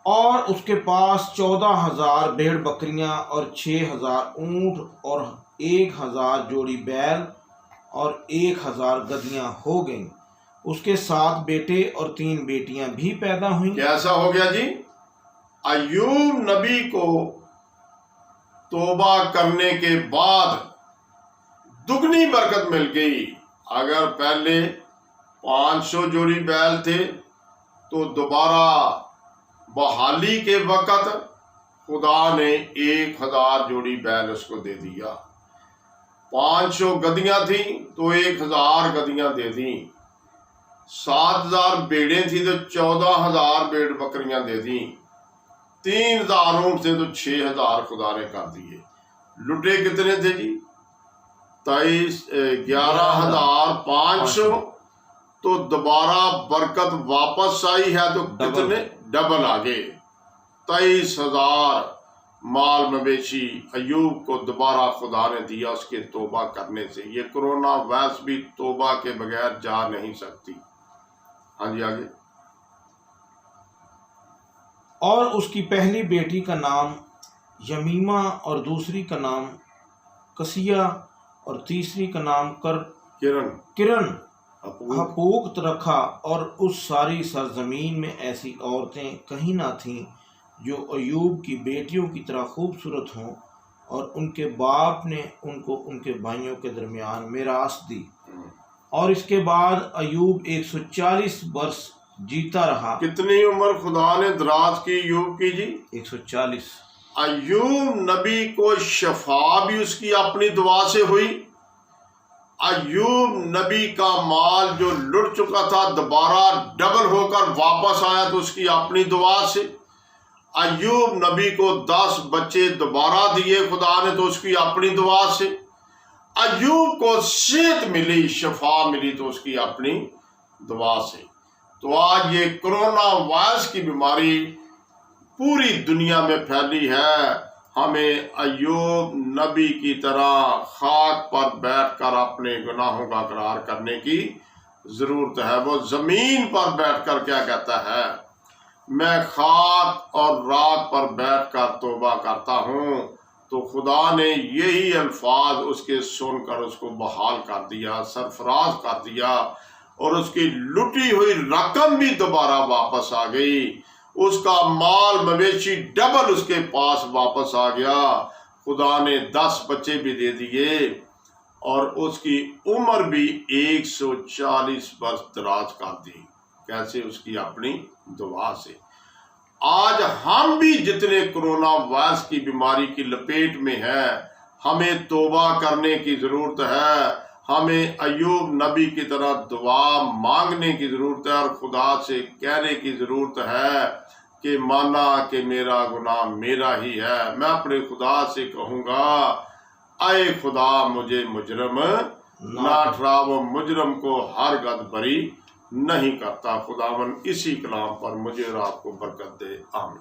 اور اس کے پاس 14,000 بھیڑ بکریاں اور 6,000 اونٹ اور 1,000 جوڑی بیل اور 1,000 گدیاں ہو گئیں۔ اس کے 7 بیٹے اور 3 بیٹیاں بھی پیدا ہوئیں۔ کیسا ہو گیا جی؟ ایوب نبی کو توبہ کرنے کے بعد دگنی برکت مل گئی۔ اگر پہلے 500 جوڑی بیل تھے تو دوبارہ بحالی کے وقت خدا نے 1000 جوڑی بیل اس کو دے دیا۔ 500 گدیاں تھیں تو 1000 گدیاں دے دیں۔ 7000 بیڑیں تھیں تو 14000 بیڑ بکریاں دے دیں۔ 3000 اونٹ تھے تو 6000 خدا نے کر دیے۔ لٹے کتنے تھے جی؟ 11500۔ تو دوبارہ برکت واپس آئی ہے تو کتنے؟ ڈبل آگے 23000 مال مویشی ایوب کو دوبارہ خدا نے دیا اس کے توبہ کرنے سے۔ یہ کرونا وائرس بھی توبہ کے بغیر جا نہیں سکتی۔ ہاں جی آگے۔ اور اس کی پہلی بیٹی کا نام یمیمہ اور دوسری کا نام کسیہ اور تیسری کا نام کرن حپوق رکھا۔ اور اس ساری سرزمین میں ایسی عورتیں کہیں نہ تھیں جو ایوب کی بیٹیوں کی طرح خوبصورت ہوں، اور ان کے باپ نے ان کو ان کے بھائیوں کے درمیان میراث دی۔ اور اس کے بعد ایوب 140 برس جیتا رہا۔ کتنی عمر خدا نے دراز کی ایوب کی جی؟ 140۔ ایوب نبی کو شفا بھی اس کی اپنی دعا سے ہوئی۔ ایوب نبی کا مال جو لٹ چکا تھا دوبارہ ڈبل ہو کر واپس آیا تو اس کی اپنی دعا سے۔ ایوب نبی کو 10 بچے دوبارہ دیے خدا نے تو اس کی اپنی دعا سے۔ ایوب کو صحت ملی، شفا ملی تو اس کی اپنی دعا سے۔ تو آج یہ کرونا وائرس کی بیماری پوری دنیا میں پھیلی ہے۔ ہمیں ایوب نبی کی طرح خاک پر بیٹھ کر اپنے گناہوں کا اقرار کرنے کی ضرورت ہے۔ وہ زمین پر بیٹھ کر کیا کہتا ہے؟ میں خاک اور راک پر بیٹھ کر توبہ کرتا ہوں۔ تو خدا نے یہی الفاظ اس کے سن کر اس کو بحال کر دیا، سرفراز کر دیا، اور اس کی لٹی ہوئی رقم بھی دوبارہ واپس آ گئی۔ اس کا مال مویشی ڈبل اس کے پاس واپس آ گیا۔ خدا نے 10 بچے بھی دے دیے، اور اس کی عمر بھی 140 برس دراز کر دی۔ کیسے؟ اس کی اپنی دعا سے۔ آج ہم بھی جتنے کرونا وائرس کی بیماری کی لپیٹ میں ہیں، ہمیں توبہ کرنے کی ضرورت ہے۔ ہمیں ایوب نبی کی طرح دعا مانگنے کی ضرورت ہے، اور خدا سے کہنے کی ضرورت ہے کہ مانا کہ میرا گناہ میرا ہی ہے۔ میں اپنے خدا سے کہوں گا، اے خدا مجھے مجرم نہ ٹھہرا۔ وہ مجرم کو ہرگز بری نہیں کرتا۔ خداوند اسی کلام پر مجھے اور آپ کو برکت دے، آمین۔